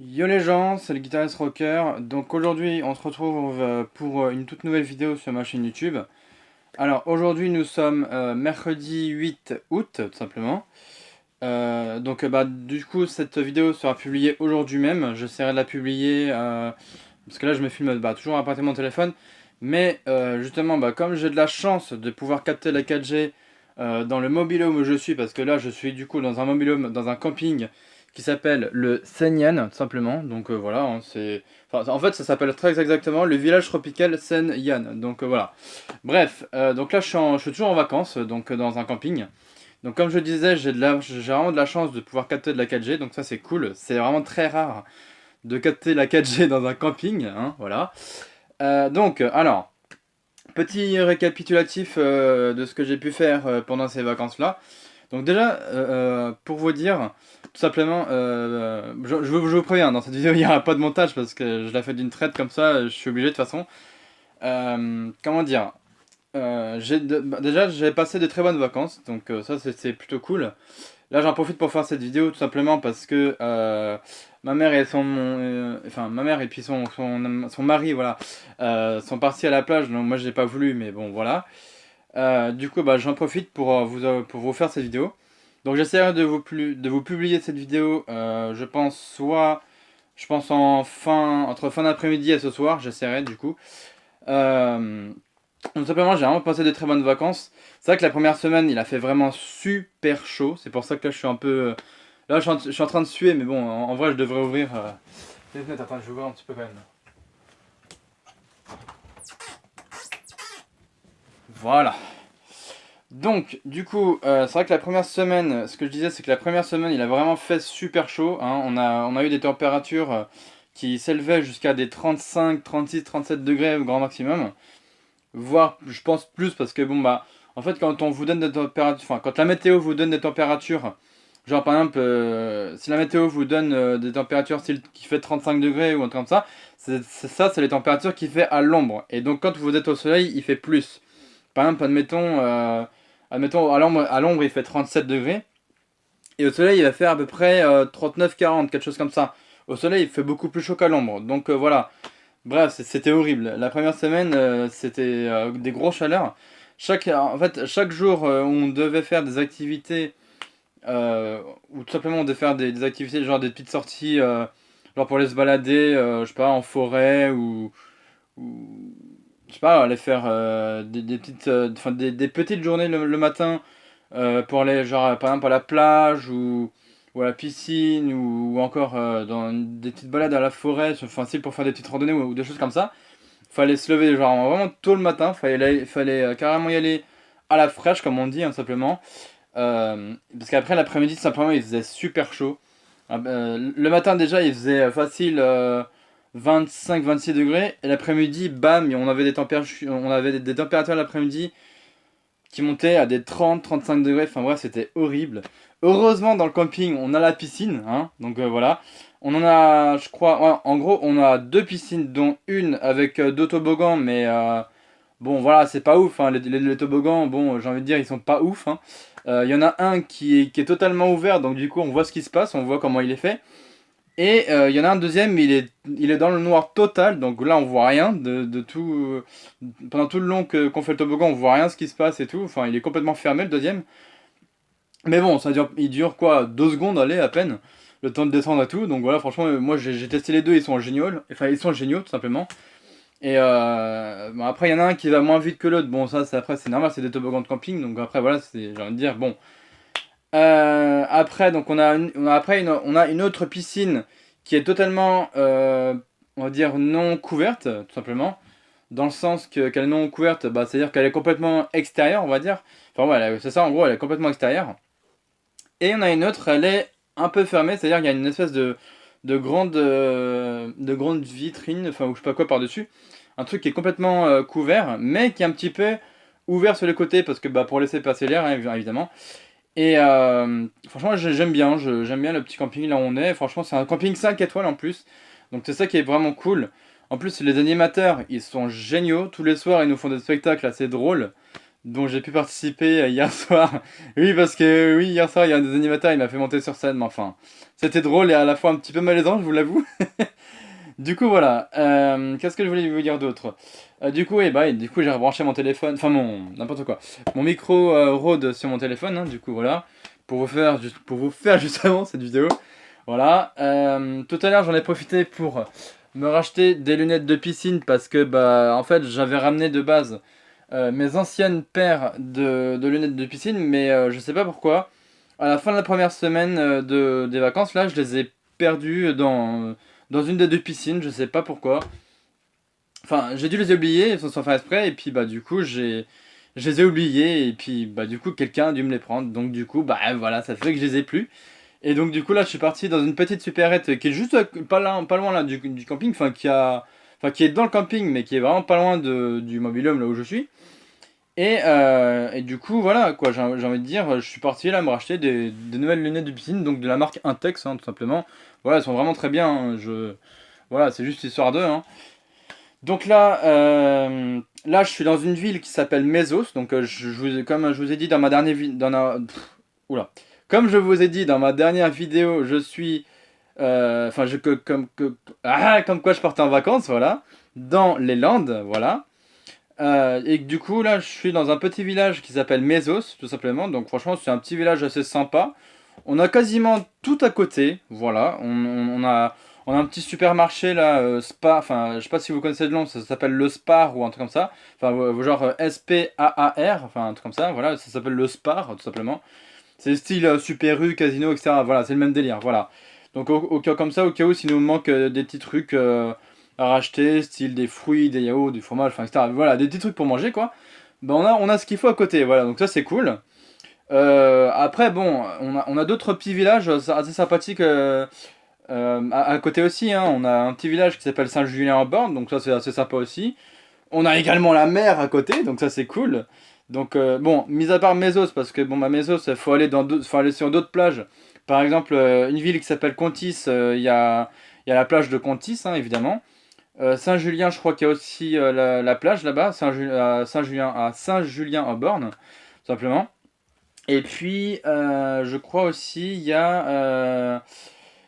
Yo les gens, c'est le guitariste rocker. Donc aujourd'hui, on se retrouve pour une toute nouvelle vidéo sur ma chaîne YouTube. Alors aujourd'hui, nous sommes mercredi 8 août, tout simplement. Du coup, cette vidéo sera publiée aujourd'hui même. J'essaierai de la publier parce que là, je me filme toujours à partir de mon téléphone. Mais justement, comme j'ai de la chance de pouvoir capter la 4G dans le mobil-home où je suis, parce que là, je suis du coup dans un mobil-home, dans un camping qui s'appelle le Senyan, tout simplement. Donc voilà, hein, en fait, ça s'appelle très exactement le village tropical Senyan. Donc voilà. Bref, donc là, je suis toujours en vacances, donc dans un camping. Donc comme je disais, j'ai vraiment de la chance de pouvoir capter de la 4G, donc ça c'est cool. C'est vraiment très rare de capter la 4G dans un camping, hein, voilà. Alors, petit récapitulatif de ce que j'ai pu faire pendant ces vacances-là. Donc déjà, pour vous dire, tout simplement, je vous préviens, dans cette vidéo il n'y aura pas de montage parce que je la fais d'une traite comme ça, je suis obligé de toute façon. Comment dire déjà, j'ai passé de très bonnes vacances, donc ça c'est plutôt cool. Là, j'en profite pour faire cette vidéo tout simplement parce que ma mère et ma mère et puis son mari, voilà, sont partis à la plage. Donc moi, j'ai pas voulu, mais bon, voilà. Du coup, j'en profite pour vous faire cette vidéo. Donc, j'essaierai de vous publier cette vidéo. Je pense entre fin d'après-midi et ce soir. J'essaierai du coup. Euh, donc simplement, j'ai vraiment passé de très bonnes vacances. C'est vrai que la première semaine, il a fait vraiment super chaud. C'est pour ça que là, je suis un peu. Là, je suis en train de suer, mais bon, en vrai, je devrais ouvrir les fenêtres. Attends, je vais ouvrir un petit peu quand même. Voilà. Donc, du coup, c'est vrai que la première semaine, ce que je disais, c'est que la première semaine, il a vraiment fait super chaud, hein. On a eu des températures qui s'élevaient jusqu'à des 35, 36, 37 degrés au grand maximum. Voire, je pense plus, parce que en fait, quand on vous donne des températures, enfin, quand la météo vous donne des températures, genre par exemple, si la météo vous donne des températures qui fait 35 degrés ou un truc comme ça, c'est les températures qu'il fait à l'ombre. Et donc, quand vous êtes au soleil, il fait plus. Par exemple, admettons à l'ombre, il fait 37 degrés. Et au soleil, il va faire à peu près 39-40, quelque chose comme ça. Au soleil, il fait beaucoup plus chaud qu'à l'ombre. Donc voilà. Bref, c'était horrible. La première semaine, c'était des grosses chaleurs. En fait, chaque jour, on devait faire des activités, ou tout simplement on devait faire des activités, genre des petites sorties, genre pour aller se balader, je sais pas, en forêt ou je sais pas, aller faire des petites journées le matin pour aller, genre, par exemple, à la plage ou à la piscine ou encore dans des petites balades à la forêt, enfin, si pour faire des petites randonnées ou des choses comme ça. Fallait se lever genre vraiment tôt le matin, fallait carrément y aller à la fraîche comme on dit, hein, simplement. Parce qu'après l'après-midi simplement il faisait super chaud. Le matin déjà il faisait facile 25-26 degrés et l'après-midi bam on avait des températures l'après-midi qui montaient à des 30-35 degrés, enfin bref c'était horrible. Heureusement dans le camping on a la piscine, hein, donc voilà. On en a, je crois, ouais, en gros, on a deux piscines, dont une avec deux toboggans, mais bon, voilà, c'est pas ouf, hein. Les toboggans, bon, j'ai envie de dire, ils sont pas ouf, hein. Il y en a un qui est totalement ouvert, donc du coup, on voit ce qui se passe, on voit comment il est fait. Et il y en a un deuxième, mais il est dans le noir total, donc là, on voit rien de tout. Pendant tout le long qu'on fait le toboggan, on voit rien ce qui se passe et tout. Enfin, il est complètement fermé, le deuxième. Mais bon, il dure quoi 2 secondes, allez, à peine, le temps de descendre à tout. Donc voilà, franchement, moi j'ai testé les deux, ils sont géniaux. Enfin, ils sont géniaux, tout simplement. Et après, il y en a un qui va moins vite que l'autre. Bon, ça, après, c'est normal, c'est des toboggans de camping. Donc après, voilà, j'ai envie de dire, bon. Après, donc on a une autre piscine qui est totalement, on va dire, non couverte, tout simplement. Dans le sens qu'elle est non couverte, c'est-à-dire qu'elle est complètement extérieure, on va dire. Enfin, ouais, c'est ça, en gros, elle est complètement extérieure. Et on a une autre, elle est un peu fermée, c'est-à-dire qu'il y a une espèce de grande vitrine, enfin, ou je sais pas quoi par-dessus. Un truc qui est complètement couvert, mais qui est un petit peu ouvert sur les côtés, parce que pour laisser passer l'air, hein, évidemment. Et franchement, j'aime bien le petit camping là où on est. Franchement, c'est un camping 5 étoiles en plus. Donc c'est ça qui est vraiment cool. En plus, les animateurs, ils sont géniaux. Tous les soirs, ils nous font des spectacles assez drôles. dont j'ai pu participer hier soir. Oui, parce que oui, hier soir, il y a un des animateurs, il m'a fait monter sur scène, mais enfin, c'était drôle et à la fois un petit peu malaisant, je vous l'avoue. Du coup, voilà. Qu'est-ce que je voulais vous dire d'autre? Du coup, du coup, j'ai rebranché mon téléphone, enfin n'importe quoi. Mon micro Rode sur mon téléphone, hein, du coup, voilà, pour vous faire justement cette vidéo. Voilà. Tout à l'heure, j'en ai profité pour me racheter des lunettes de piscine parce que, bah, en fait, j'avais ramené de base mes anciennes paires de lunettes de piscine, mais je sais pas pourquoi. À la fin de la première semaine des vacances, là, je les ai perdues dans une des deux piscines, je sais pas pourquoi. Enfin, j'ai dû les oublier sans faire exprès, et puis bah du coup, je les ai oubliés, et puis bah du coup, quelqu'un a dû me les prendre. Donc du coup, bah voilà, ça fait que je les ai plus. Et donc du coup, là, je suis parti dans une petite supérette qui est juste pas loin là du camping, enfin qui est dans le camping, mais qui est vraiment pas loin du mobil-home là où je suis. Et du coup, voilà, quoi, j'ai envie de dire, je suis parti là me racheter des nouvelles lunettes de piscine, donc de la marque Intex, hein, tout simplement. Voilà, elles sont vraiment très bien, hein, voilà, c'est juste histoire d'eux, hein. Donc là, je suis dans une ville qui s'appelle Mesos, donc comme je vous ai dit dans ma dernière oula. Comme je vous ai dit dans ma dernière vidéo, je suis, enfin, comme quoi je partais en vacances, voilà, dans les Landes, voilà. Et du coup, là, je suis dans un petit village qui s'appelle Mesos, tout simplement. Donc, franchement, c'est un petit village assez sympa. On a quasiment tout à côté. Voilà. On a un petit supermarché là, Spar. Enfin, je sais pas si vous connaissez le nom, ça s'appelle le Spar ou un truc comme ça. Enfin, genre Spaar. Enfin, un truc comme ça. Voilà, ça s'appelle le Spar, tout simplement. C'est style Super U, Casino, etc. Voilà, c'est le même délire. Voilà. Donc, au cas comme ça, au cas où, s'il nous manque des petits trucs à racheter, style des fruits, des yaourts, du fromage, enfin, etc. Voilà, des petits trucs pour manger, quoi. Ben, on a ce qu'il faut à côté. Voilà, donc ça, c'est cool. Après, bon, on a d'autres petits villages assez sympathiques à côté aussi, hein. On a un petit village qui s'appelle Saint-Julien-en-Borne, donc ça, c'est assez sympa aussi. On a également la mer à côté, donc ça c'est cool. Donc bon, mis à part Mesos, parce que bon, ma Mesos, faut aller sur d'autres plages. Par exemple, une ville qui s'appelle Contis, il y a la plage de Contis, hein, évidemment. Saint-Julien, je crois qu'il y a aussi la plage là-bas, Saint-Julien en Borne, simplement. Et puis, je crois aussi, il y a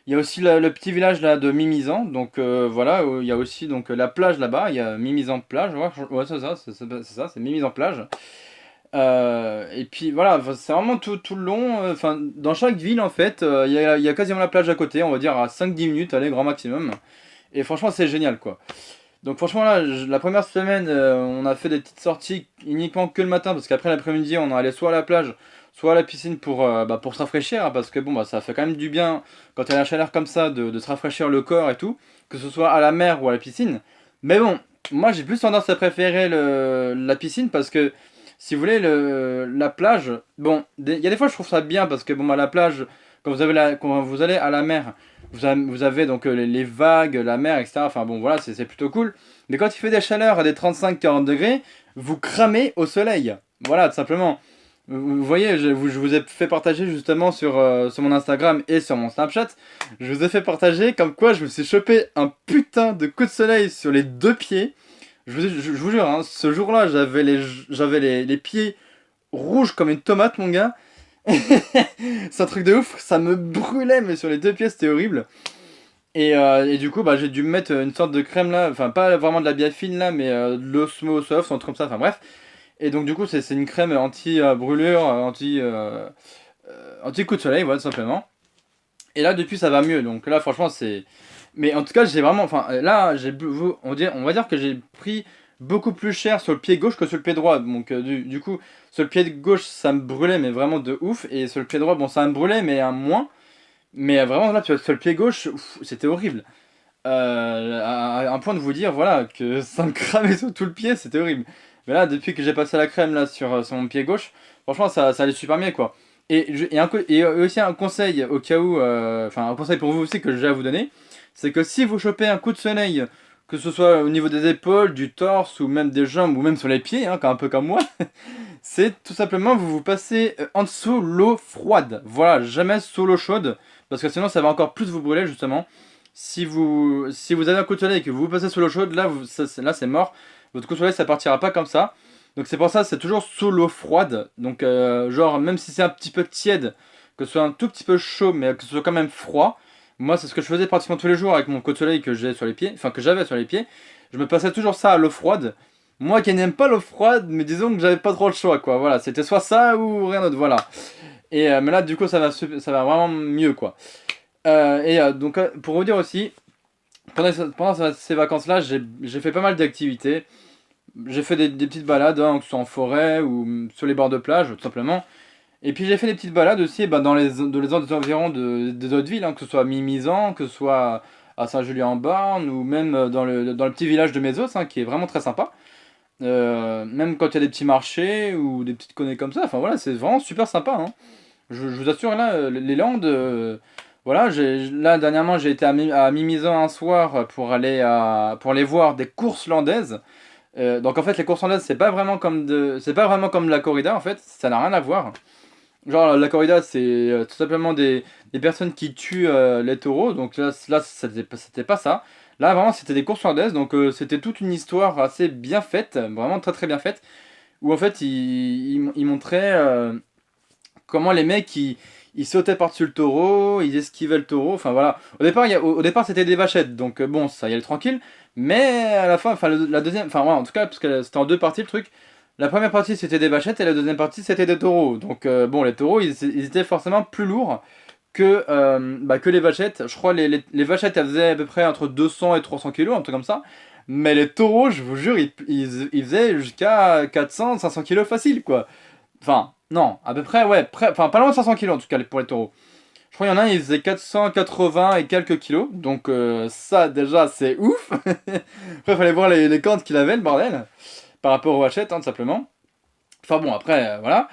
aussi le petit village là de Mimizan, donc voilà, où il y a aussi donc la plage là-bas, il y a Mimizan plage, ouais, c'est ça, c'est ça, c'est Mimizan plage. Et puis voilà, enfin, c'est vraiment tout le long, enfin dans chaque ville en fait, il y a quasiment la plage à côté, on va dire à 5-10 minutes, allez, grand maximum. Et franchement, c'est génial quoi. Donc franchement là, la première semaine, on a fait des petites sorties uniquement que le matin, parce qu'après l'après-midi, on allait soit à la plage, soit à la piscine pour se rafraîchir, hein, parce que bon, bah, ça fait quand même du bien, quand il y a la chaleur comme ça, de se rafraîchir le corps et tout, que ce soit à la mer ou à la piscine. Mais bon, moi j'ai plus tendance à préférer la piscine, parce que si vous voulez, la plage, bon, il y a des fois je trouve ça bien, parce que bon, à la plage, quand vous allez à la mer, vous avez donc les vagues, la mer, etc. Enfin bon, voilà, c'est plutôt cool. Mais quand il fait des chaleurs à des 35-40 degrés, vous cramez au soleil. Voilà, tout simplement. Vous voyez, je vous ai fait partager justement sur mon Instagram et sur mon Snapchat. Je vous ai fait partager comme quoi je me suis chopé un putain de coup de soleil sur les deux pieds. Je vous jure, hein, ce jour-là, j'avais les pieds rouges comme une tomate, mon gars. C'est un truc de ouf, ça me brûlait, mais sur les deux pieds, c'était horrible. Et du coup, bah, j'ai dû me mettre une sorte de crème là, enfin pas vraiment de la biafine là, mais de l'Osmo Soft, un truc comme ça, enfin bref. Et donc du coup, c'est une crème anti-brûlure, anti coup de soleil, voilà, tout simplement. Et là, depuis, ça va mieux. Donc là, franchement, c'est. Mais en tout cas, j'ai vraiment. Enfin, là, on va dire que j'ai pris beaucoup plus cher sur le pied gauche que sur le pied droit. Donc, du coup, sur le pied gauche, ça me brûlait, mais vraiment de ouf. Et sur le pied droit, bon, ça me brûlait, mais un moins. Mais vraiment, là, sur le pied gauche, ouf, c'était horrible. À un point de vous dire, voilà, que ça me cramait sur tout le pied, c'était horrible. Mais là, depuis que j'ai passé la crème là sur mon pied gauche, franchement, ça allait super bien, quoi. Et aussi un conseil au cas où, enfin un conseil pour vous aussi que j'ai à vous donner, c'est que si vous chopez un coup de soleil, que ce soit au niveau des épaules, du torse ou même des jambes ou même sur les pieds, hein, un peu comme moi, c'est tout simplement vous passez en dessous l'eau froide. Voilà, jamais sous l'eau chaude, parce que sinon ça va encore plus vous brûler justement. Si vous avez un coup de soleil et que vous vous passez sous l'eau chaude, là, là c'est mort. Votre coup de soleil ça partira pas comme ça. Donc c'est pour ça, c'est toujours sous l'eau froide. Donc genre, même si c'est un petit peu tiède, que ce soit un tout petit peu chaud, mais que ce soit quand même froid. Moi, c'est ce que je faisais pratiquement tous les jours avec mon côte soleil que j'ai sur les pieds, enfin que j'avais sur les pieds. Je me passais toujours ça à l'eau froide. Moi qui n'aime pas l'eau froide, mais disons que j'avais pas trop le choix, quoi. Voilà, c'était soit ça ou rien d'autre, voilà. Mais là, du coup, ça va vraiment mieux, quoi. Donc, pour vous dire aussi, pendant ces vacances-là, j'ai fait pas mal d'activités. J'ai fait des petites balades, hein, que ce soit en forêt ou sur les bords de plage, tout simplement. Et puis j'ai fait des petites balades aussi dans les environs des autres villes, hein, que ce soit à Mimizan, que ce soit à Saint-Julien-en-Born, ou même dans le petit village de Mézos, hein, qui est vraiment très sympa. Même quand il y a des petits marchés ou des petites conneries comme ça, enfin voilà, c'est vraiment super sympa, hein. Je vous assure, là, les Landes, voilà, là dernièrement j'ai été à Mimizan un soir pour aller voir des courses landaises. Donc en fait les courses landaises c'est pas vraiment comme la corrida en fait, ça n'a rien à voir. Genre la corrida c'est tout simplement des personnes qui tuent les taureaux, donc là c'était pas ça. Là vraiment c'était des courses landaises, donc c'était toute une histoire assez bien faite, vraiment très très bien faite, où en fait ils montraient comment les mecs ils sautaient par-dessus le taureau, ils esquivaient le taureau, enfin voilà. Au départ c'était des vachettes, donc bon ça y allait tranquille, mais à la fin, enfin la deuxième, enfin ouais, en tout cas parce que c'était en deux parties le truc. La première partie c'était des vachettes et la deuxième partie c'était des taureaux. Donc bon les taureaux ils étaient forcément plus lourds que les vachettes. Je crois les vachettes elles faisaient à peu près entre 200 et 300 kilos, un truc comme ça. Mais les taureaux, je vous jure, ils faisaient jusqu'à 400, 500 kilos facile quoi. Enfin, non, à peu près, ouais, enfin pas loin de 500 kilos en tout cas pour les taureaux. Je crois qu'il y en a un, il faisait 480 et quelques kilos, donc ça déjà c'est ouf. Après, il fallait voir les cordes qu'il avait, le bordel, par rapport aux hachettes, hein, tout simplement. Enfin bon, après, voilà.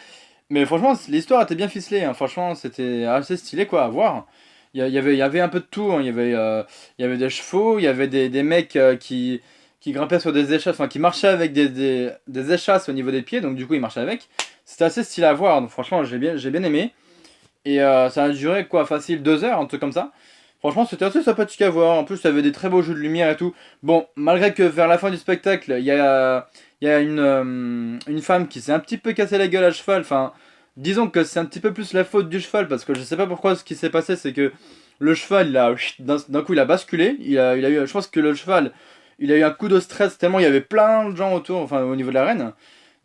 Mais franchement, l'histoire était bien ficelée, hein. Franchement, c'était assez stylé quoi à voir. Il y avait un peu de tout, hein. Il y avait des chevaux, il y avait des mecs qui grimpaient sur des échasses, enfin qui marchaient avec des échasses au niveau des pieds, donc du coup ils marchaient avec. C'était assez stylé à voir, donc franchement j'ai bien aimé. Et ça a duré quoi, facile 2 heures, un truc comme ça. Franchement, c'était assez sympathique à voir. En plus, ça avait des très beaux jeux de lumière et tout. Bon, malgré que vers la fin du spectacle, il y a une femme qui s'est un petit peu cassé la gueule à cheval. Enfin, disons que c'est un petit peu plus la faute du cheval parce que je sais pas pourquoi ce qui s'est passé, c'est que le cheval, d'un coup, il a basculé. Il a eu, je pense que le cheval, il a eu un coup de stress tellement il y avait plein de gens autour, enfin, au niveau de l'arène.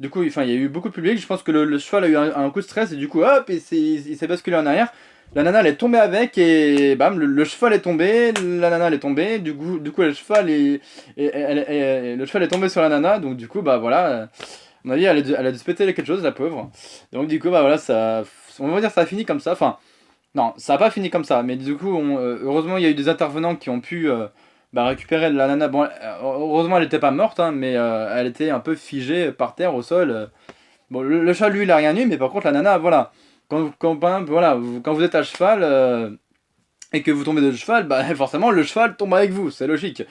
Du coup, enfin, il y a eu beaucoup de public. Je pense que le cheval a eu un coup de stress et du coup, hop, il s'est basculé en arrière. La nana elle est tombée avec et bam, le cheval est tombé, la nana elle est tombée. Du coup le cheval est tombé sur la nana. Donc du coup, bah voilà, à mon avis, elle a dû se péter quelque chose, la pauvre. Donc du coup, bah voilà, on va dire ça a fini comme ça. Enfin, non, ça a pas fini comme ça. Mais du coup, heureusement, il y a eu des intervenants qui ont pu récupérer la nana. Bon, heureusement, elle était pas morte, hein, mais elle était un peu figée par terre au sol. Bon, le chat, lui, il a rien eu, mais par contre, la nana, voilà. Par exemple, voilà, quand vous êtes à cheval et que vous tombez de cheval, bah, forcément, le cheval tombe avec vous, c'est logique.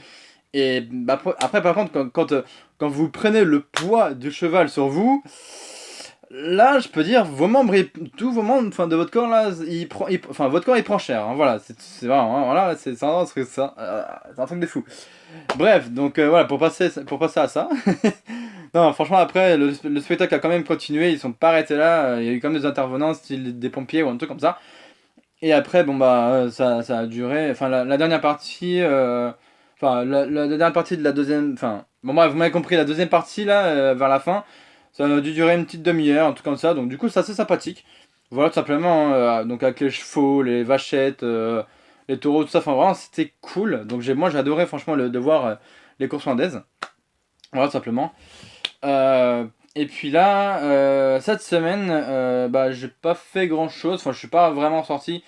Et bah, après, par contre, quand vous prenez le poids du cheval sur vous, là, je peux dire, tous vos membres, enfin, de votre corps, là, enfin, votre corps, il prend cher, hein, voilà, c'est vraiment, hein, voilà, c'est un truc de fou. Bref, donc voilà, pour passer à ça. Non, franchement, après, le spectacle a quand même continué, ils sont pas arrêtés là, il y a eu quand même des intervenants, style des pompiers ou un truc comme ça. Et après, bon, bah, ça a duré, enfin, la dernière partie, enfin, la dernière partie de la deuxième, enfin, bon, bref, vous m'avez compris, la deuxième partie, là, vers la fin, ça a dû durer une petite demi-heure, un truc comme ça, donc du coup, c'est assez sympathique. Voilà, tout simplement, donc avec les chevaux, les vachettes, les taureaux, tout ça, enfin, vraiment, c'était cool. Donc, moi, j'ai adoré, franchement, de voir les courses landaises. Voilà, tout simplement. Et puis là, cette semaine, bah, j'ai pas fait grand chose. Enfin, je suis pas vraiment sorti.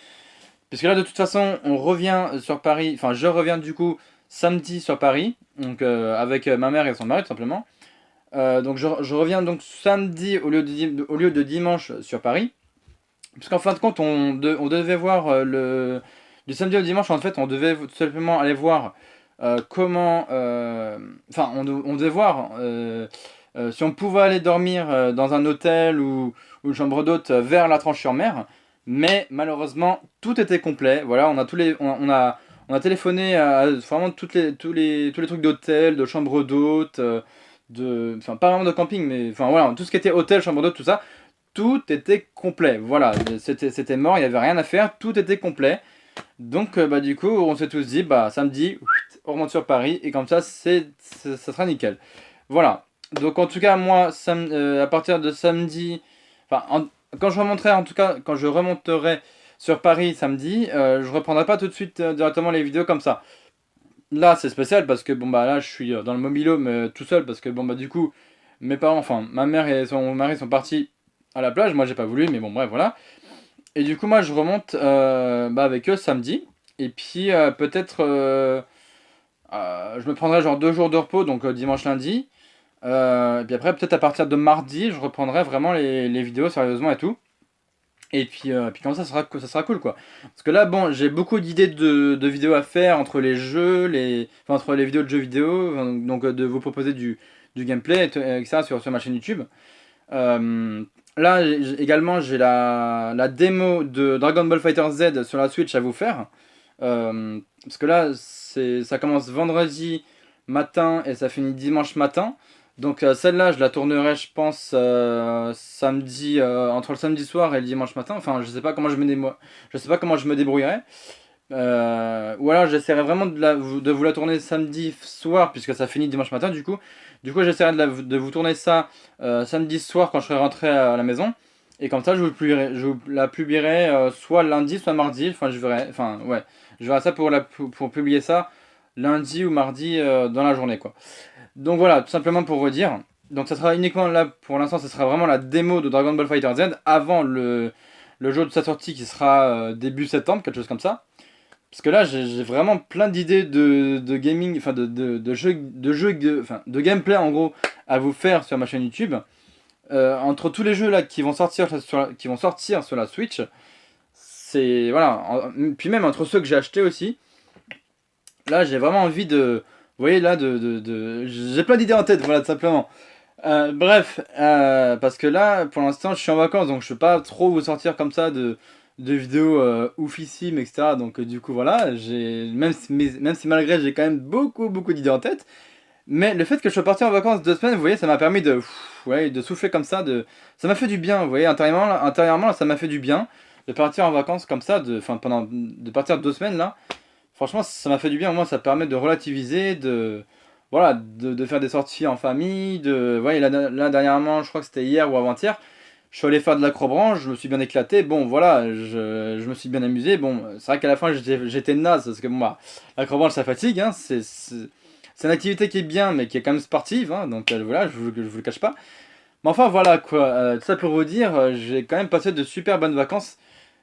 Parce que là, de toute façon, on revient sur Paris. Enfin, je reviens du coup samedi sur Paris. Donc, avec ma mère et son mari, tout simplement. Donc, je reviens donc samedi au lieu de dimanche sur Paris. Parce qu'en fin de compte, on devait voir du samedi au dimanche, en fait, on devait tout simplement aller voir comment. Enfin, on devait voir si on pouvait aller dormir dans un hôtel ou une chambre d'hôte vers la Tranche-sur-Mer. Mais malheureusement, tout était complet. Voilà, on a téléphoné à vraiment tous les trucs d'hôtel, de chambre d'hôte. enfin pas vraiment de camping, mais enfin voilà, tout ce qui était hôtel, chambre d'hôte, tout ça, tout était complet. Voilà, c'était mort, il n'y avait rien à faire, tout était complet. Donc bah du coup, on s'est tous dit, bah samedi, on remonte sur Paris et comme ça, ça sera nickel. Voilà. Donc en tout cas, moi, à partir de samedi, enfin, quand je remonterai, en tout cas, quand je remonterai sur Paris samedi, je reprendrai pas tout de suite directement les vidéos comme ça. Là, c'est spécial parce que bon bah là, je suis dans le mobil-home tout seul parce que bon bah du coup, mes parents, enfin ma mère et son mari sont partis à la plage. Moi, j'ai pas voulu, mais bon bref, voilà. Et du coup, moi, je remonte bah, avec eux samedi. Et puis peut-être, je me prendrai genre 2 jours de repos, donc dimanche, lundi. Et puis après, peut-être à partir de mardi, je reprendrai vraiment les vidéos sérieusement et tout. Et puis comme ça sera cool quoi. Parce que là, bon, j'ai beaucoup d'idées de vidéos à faire entre les jeux, enfin, entre les vidéos de jeux vidéo, enfin, donc de vous proposer du gameplay, etc. sur ma chaîne YouTube. Euh, Là, également, j'ai la démo de Dragon Ball Fighter Z sur la Switch à vous faire. Parce que là, ça commence vendredi matin et ça finit dimanche matin. Donc celle-là, je la tournerai, je pense, samedi, entre le samedi soir et le dimanche matin. Enfin, je sais pas comment je me débrouillerai. Ou alors j'essaierai vraiment de vous la tourner samedi soir, puisque ça finit dimanche matin du coup. Du coup, j'essaierai de vous tourner ça samedi soir quand je serai rentré à la maison. Et comme ça, je vous la publierai soit lundi, soit mardi. Enfin, je verrai. Enfin, ouais. Je verrai ça pour publier ça lundi ou mardi dans la journée, quoi. Donc voilà, tout simplement pour vous dire. Donc ça sera uniquement là, pour l'instant, ce sera vraiment la démo de Dragon Ball Fighter Z avant le jeu de sa sortie qui sera début septembre, quelque chose comme ça. Parce que là, j'ai vraiment plein d'idées de gaming, enfin enfin, de gameplay en gros à vous faire sur ma chaîne YouTube. Entre tous les jeux là qui vont sortir sur la Switch, c'est voilà. Puis même entre ceux que j'ai achetés aussi, là j'ai vraiment envie de, vous voyez là, j'ai plein d'idées en tête, voilà tout simplement. Bref, parce que là, pour l'instant, je suis en vacances, donc je peux pas trop vous sortir comme ça de vidéos oufissimes, etc. Donc du coup, voilà, même si malgré, j'ai quand même beaucoup d'idées en tête. Mais le fait que je sois parti en vacances 2 semaines, vous voyez, ça m'a permis ouais, de souffler comme ça. Ça m'a fait du bien, vous voyez, intérieurement, ça m'a fait du bien de partir en vacances comme ça, enfin, de partir 2 semaines là. Franchement, ça m'a fait du bien. Au moins, ça permet de relativiser, voilà, de faire des sorties en famille. Ouais, là, dernièrement, je crois que c'était hier ou avant-hier, je suis allé faire de l'acrobranche, je me suis bien éclaté. Bon, voilà, je me suis bien amusé. Bon, c'est vrai qu'à la fin, j'étais naze parce que bon, bah, l'acrobranche, ça fatigue. Hein, c'est une activité qui est bien, mais qui est quand même sportive. Hein, donc voilà, je vous le cache pas. Mais enfin, voilà quoi. Tout ça pour vous dire, j'ai quand même passé de super bonnes vacances.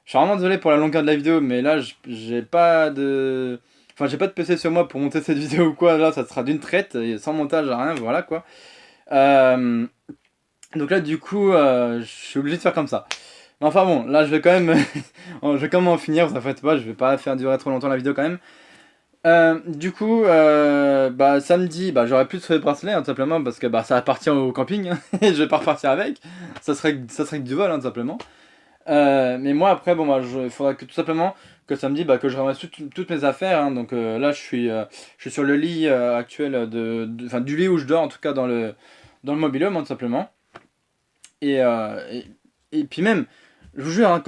Je suis vraiment désolé pour la longueur de la vidéo, mais là, j'ai pas de. Enfin, j'ai pas de PC sur moi pour monter cette vidéo ou quoi. Là, ça sera d'une traite, et sans montage, rien, voilà quoi. Euh, donc là, du coup, je suis obligé de faire comme ça. Mais enfin bon, là, je vais quand même, je vais quand même en finir. Vous en faites pas, je vais pas faire durer trop longtemps la vidéo quand même. Du coup, bah samedi, bah j'aurais plus de bracelet, hein, tout simplement parce que bah ça appartient au camping, hein, et je vais pas repartir avec. Ça serait que du vol, hein, tout simplement. Mais moi après, bon, bah, il faudra que tout simplement que samedi, bah, que je ramasse toutes mes affaires. Hein. Donc là, je suis sur le lit actuel enfin, du lit où je dors, en tout cas dans le mobil-home, hein, tout simplement. Et, et puis même, je vous jure, hein,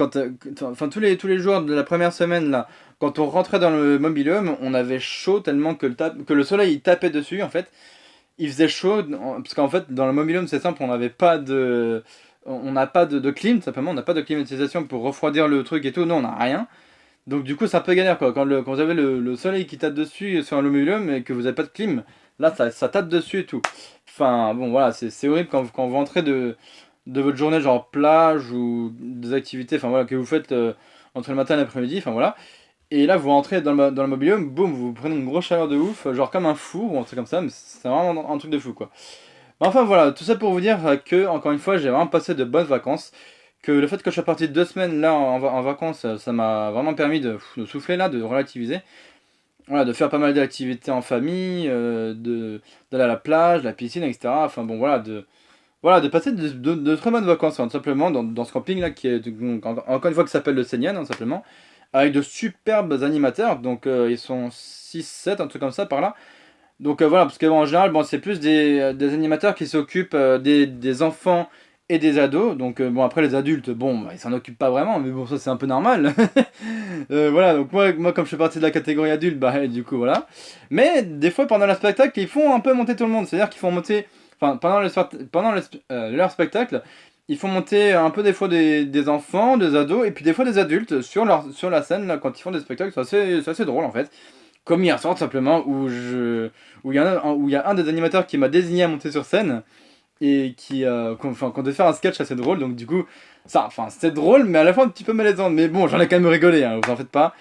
enfin, tous les jours de la première semaine, là, quand on rentrait dans le mobil-home, on avait chaud tellement que le soleil il tapait dessus, en fait. Il faisait chaud, parce qu'en fait, dans le mobil-home, c'est simple, on n'a pas de clim, simplement, on n'a pas de climatisation pour refroidir le truc et tout, non, on n'a rien. Donc du coup, c'est un peu galère, quoi. Quand vous avez le soleil qui tape dessus sur un mobil-home et que vous n'avez pas de clim, là, ça tape dessus et tout. Enfin, bon, voilà, c'est horrible quand vous rentrez de votre journée, genre plage ou des activités, enfin voilà, que vous faites entre le matin et l'après-midi, enfin voilà. Et là, vous rentrez dans le mobil-home, boum, vous prenez une grosse chaleur de ouf, genre comme un four ou un truc comme ça, mais c'est vraiment un truc de fou, quoi. Mais enfin voilà, tout ça pour vous dire que, encore une fois, j'ai vraiment passé de bonnes vacances. Que le fait que je sois parti 2 semaines là en vacances, ça m'a vraiment permis de souffler là, de relativiser. Voilà, de faire pas mal d'activités en famille, d'aller à la plage, la piscine, etc. Enfin bon, voilà, de passer de très bonnes vacances, hein, tout simplement, dans ce camping là, qui est donc, encore une fois qui s'appelle le Seignan, hein, simplement, avec de superbes animateurs. Donc ils sont 6 7 un truc comme ça par là. Donc voilà, parce que bon, en général, bon, c'est plus des animateurs qui s'occupent des enfants et des ados. Donc bon, après les adultes, bon, bah, ils s'en occupent pas vraiment, mais bon, ça c'est un peu normal. Voilà, donc moi comme je fais partie de la catégorie adulte, bah du coup voilà. Mais des fois pendant le spectacle, ils font un peu monter tout le monde. C'est-à-dire qu'ils font monter, enfin leur spectacle, ils font monter un peu des fois des enfants, des ados, et puis des fois des adultes sur la scène là, quand ils font des spectacles. C'est assez drôle en fait. Comme hier soir, tout simplement, où il y a un des animateurs qui m'a désigné à monter sur scène et qu'on devait faire un sketch assez drôle. Donc, du coup, c'était drôle, mais à la fois un petit peu malaisant. Mais bon, j'en ai quand même rigolé, hein, vous en faites pas.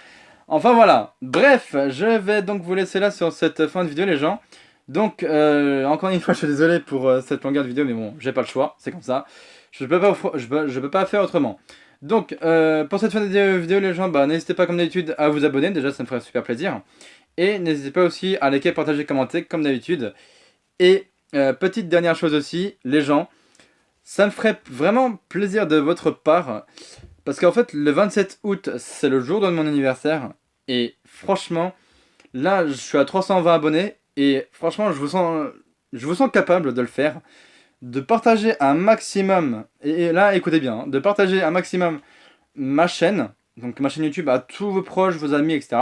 Enfin, voilà. Bref, je vais donc vous laisser là sur cette fin de vidéo, les gens. Donc, encore une fois, je suis désolé pour cette longueur de vidéo, mais bon, j'ai pas le choix, c'est comme ça. Je peux pas faire autrement. Donc, pour cette fin de vidéo, les gens, bah, n'hésitez pas, comme d'habitude, à vous abonner. Déjà, ça me ferait super plaisir. Et n'hésitez pas aussi à liker, partager, commenter comme d'habitude. Et petite dernière chose aussi, les gens, ça me ferait vraiment plaisir de votre part. Parce qu'en fait, le 27 août, c'est le jour de mon anniversaire. Et franchement, là, je suis à 320 abonnés. Et franchement, je vous sens capable de le faire. De partager un maximum. Et là, écoutez bien, hein, de partager un maximum ma chaîne. Donc ma chaîne YouTube à tous vos proches, vos amis, etc.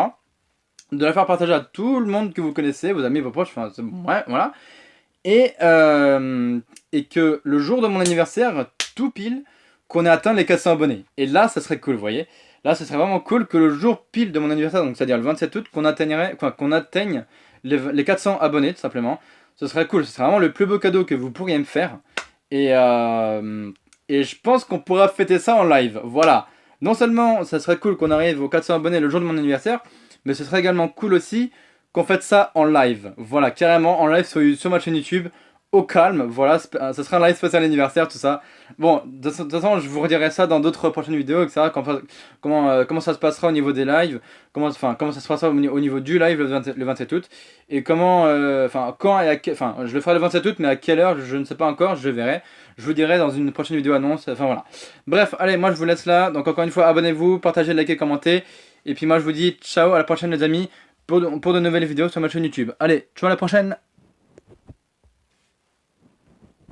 De la faire partager à tout le monde que vous connaissez, vos amis, vos proches, enfin, ouais, voilà. Et, et que le jour de mon anniversaire, tout pile, qu'on ait atteint les 400 abonnés. Et là, ça serait cool, vous voyez. Là, ce serait vraiment cool que le jour pile de mon anniversaire, donc c'est-à-dire le 27 août, qu'on atteigne les 400 abonnés, tout simplement. Ce serait cool, ce serait vraiment le plus beau cadeau que vous pourriez me faire. Et, et je pense qu'on pourra fêter ça en live. Voilà. Non seulement, ça serait cool qu'on arrive aux 400 abonnés le jour de mon anniversaire, mais ce serait également cool aussi qu'on fasse ça en live. Voilà, carrément en live sur ma chaîne YouTube, au calme. Voilà, ça sera un live spécial anniversaire, tout ça. Bon, de toute façon, je vous redirai ça dans d'autres prochaines vidéos, etc. Comment ça se passera au niveau des lives, comment ça se passera au niveau du live le 27 août, et quand et enfin, je le ferai le 27 août, mais à quelle heure, je ne sais pas encore, je verrai. Je vous dirai dans une prochaine vidéo annonce, enfin voilà. Bref, allez, moi je vous laisse là. Donc encore une fois, abonnez-vous, partagez, likez, commentez. Et puis moi je vous dis ciao, à la prochaine les amis, pour de nouvelles vidéos sur ma chaîne YouTube. Allez, ciao, à la prochaine!